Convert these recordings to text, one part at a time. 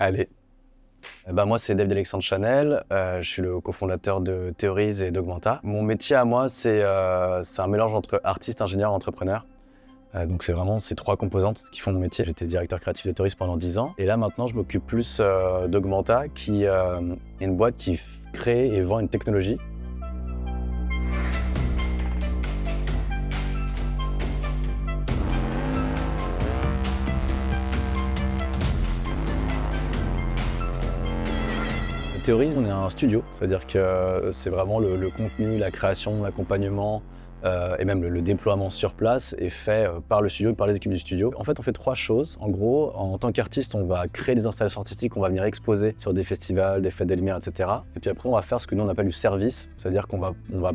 Allez. Moi, c'est David Alexandre Chanel. Je suis le cofondateur de Theories et d'Augmenta. Mon métier à moi, c'est un mélange entre artiste, ingénieur, entrepreneur. Donc c'est vraiment ces trois composantes qui font mon métier. J'étais directeur créatif de Theories pendant 10 ans. Et là, maintenant, je m'occupe plus d'Augmenta, qui est une boîte qui crée et vend une technologie. Theories, on est un studio, c'est-à-dire que c'est vraiment le contenu, la création, l'accompagnement et même le déploiement sur place est fait par le studio et par les équipes du studio. En fait, on fait trois choses. En gros, en tant qu'artiste, on va créer des installations artistiques, on va venir exposer sur des festivals, des fêtes des Lumières, etc. Et puis après, on va faire ce que nous on appelle du service, c'est-à-dire qu'on va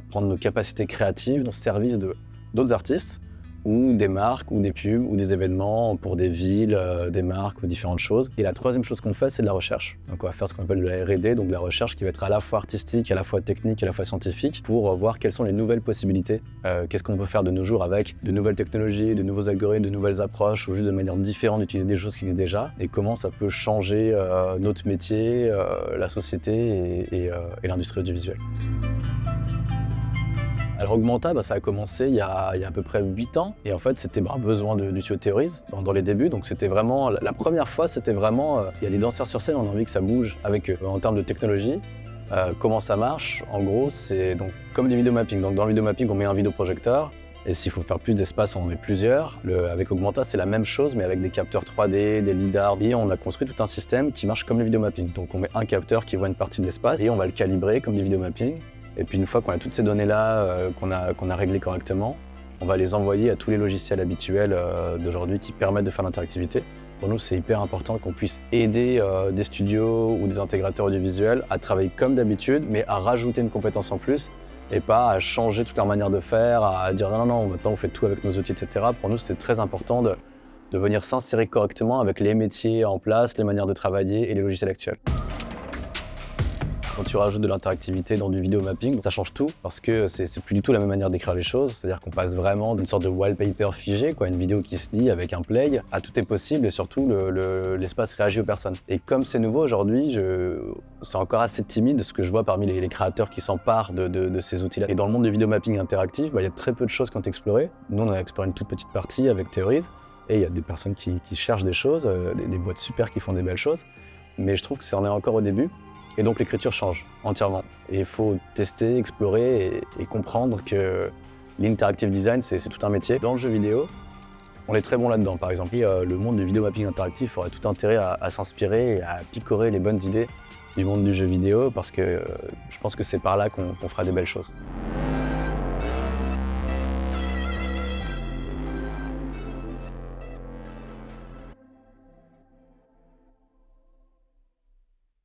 prendre nos capacités créatives dans le service d'autres artistes, ou des marques, ou des pubs, ou des événements pour des villes, des marques, ou différentes choses. Et la troisième chose qu'on fait, c'est de la recherche. Donc on va faire ce qu'on appelle de la R&D, donc de la recherche qui va être à la fois artistique, à la fois technique, à la fois scientifique, pour voir quelles sont les nouvelles possibilités, qu'est-ce qu'on peut faire de nos jours avec de nouvelles technologies, de nouveaux algorithmes, de nouvelles approches, ou juste de manière différente d'utiliser des choses qui existent déjà, et comment ça peut changer notre métier, la société et l'industrie audiovisuelle. Alors Augmenta, ça a commencé il y a à peu près 8 ans. Et en fait, c'était besoin du studio Theories dans les débuts. Donc c'était vraiment, la première fois, c'était vraiment, il y a des danseurs sur scène, on a envie que ça bouge avec eux. En termes de technologie, comment ça marche? En gros, c'est donc comme du vidéomapping. Donc dans le vidéomapping, on met un vidéoprojecteur. Et s'il faut faire plus d'espace, on en met plusieurs. Avec Augmenta, c'est la même chose, mais avec des capteurs 3D, des lidars. Et on a construit tout un système qui marche comme le vidéomapping. Donc on met un capteur qui voit une partie de l'espace et on va le calibrer comme du vidéomapping. Et puis une fois qu'on a toutes ces données-là, qu'on a réglées correctement, on va les envoyer à tous les logiciels habituels d'aujourd'hui qui permettent de faire l'interactivité. Pour nous, c'est hyper important qu'on puisse aider des studios ou des intégrateurs audiovisuels à travailler comme d'habitude, mais à rajouter une compétence en plus et pas à changer toute leur manière de faire, à dire non, maintenant on fait tout avec nos outils, etc. Pour nous, c'est très important de venir s'insérer correctement avec les métiers en place, les manières de travailler et les logiciels actuels. Quand tu rajoutes de l'interactivité dans du vidéomapping, ça change tout parce que c'est plus du tout la même manière d'écrire les choses. C'est-à-dire qu'on passe vraiment d'une sorte de wallpaper figé, une vidéo qui se lit avec un play, à tout est possible et surtout l'espace réagit aux personnes. Et comme c'est nouveau aujourd'hui, c'est encore assez timide ce que je vois parmi les créateurs qui s'emparent de ces outils-là. Et dans le monde du vidéomapping interactif, il y a très peu de choses qui ont été explorées. Nous, on a exploré une toute petite partie avec Theories et il y a des personnes qui cherchent des choses, des boîtes super qui font des belles choses. Mais je trouve que on est encore au début. Et donc l'écriture change entièrement. Et il faut tester, explorer et comprendre que l'interactive design, c'est tout un métier. Dans le jeu vidéo, on est très bon là-dedans. Par exemple, le monde du vidéomapping interactif aurait tout intérêt à s'inspirer et à picorer les bonnes idées du monde du jeu vidéo parce que je pense que c'est par là qu'on fera des belles choses.